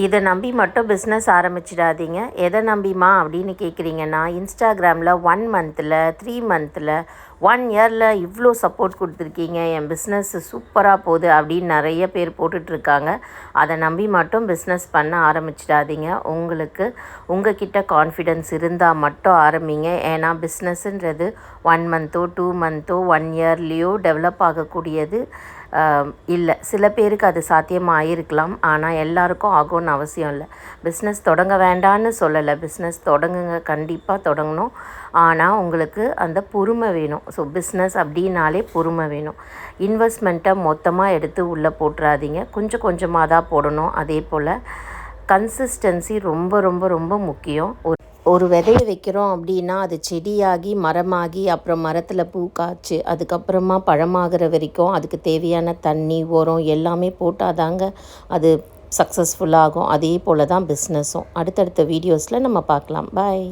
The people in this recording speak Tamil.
இதை நம்பி மட்டும் பிஸ்னஸ் ஆரம்பிச்சிடாதீங்க. எதை நம்பிமா அப்படின்னு கேட்குறீங்கன்னா, இன்ஸ்டாகிராமில் 1 மந்தில் 3 மந்தில் 1 இயரில் இவ்வளோ சப்போர்ட் கொடுத்துருக்கீங்க, என் பிஸ்னஸ் சூப்பராக போகுது அப்படின்னு நிறைய பேர் போட்டுட்ருக்காங்க. அதை நம்பி மட்டும் பிஸ்னஸ் பண்ண ஆரம்பிச்சிடாதீங்க. உங்ககிட்ட கான்ஃபிடென்ஸ் இருந்தால் மட்டும் ஆரம்பிங்க. ஏன்னா பிஸ்னஸ்ன்றது 1 மந்த்தோ 2 மந்த்தோ 1 இயர்லேயோ டெவலப் ஆகக்கூடியது இல்லை. சில பேருக்கு அது சாத்தியமாக இருக்கலாம், ஆனால் எல்லாருக்கும் ஆகும்னு அவசியம் இல்லை. பிஸ்னஸ் தொடங்க வேண்டான்னு சொல்லலை, பிஸ்னஸ் தொடங்குங்க, கண்டிப்பாக தொடங்கணும். ஆனால் உங்களுக்கு அந்த பொறுமை வேணும். ஸோ பிஸ்னஸ் அப்படின்னாலே பொறுமை வேணும். இன்வெஸ்ட்மெண்ட்டை மொத்தமாக எடுத்து உள்ளே போட்டுறாதீங்க, கொஞ்சம் கொஞ்சமாக தான் போடணும். அதே போல் கன்சிஸ்டன்சி ரொம்ப ரொம்ப ரொம்ப முக்கியம். ஒரு விதையை வைக்கிறோம் அப்படின்னா அது செடியாகி மரமாகி அப்புறம் மரத்தில் பூ காய்ச்சி அதுக்கப்புறமா பழமாகிற வரைக்கும் அதுக்கு தேவையான தண்ணி உரம் எல்லாமே போட்டால் தாங்க அது சக்ஸஸ்ஃபுல்லாகும். அதே போல் தான் பிஸ்னஸும். அடுத்தடுத்த வீடியோஸில் நம்ம பார்க்கலாம். பாய்.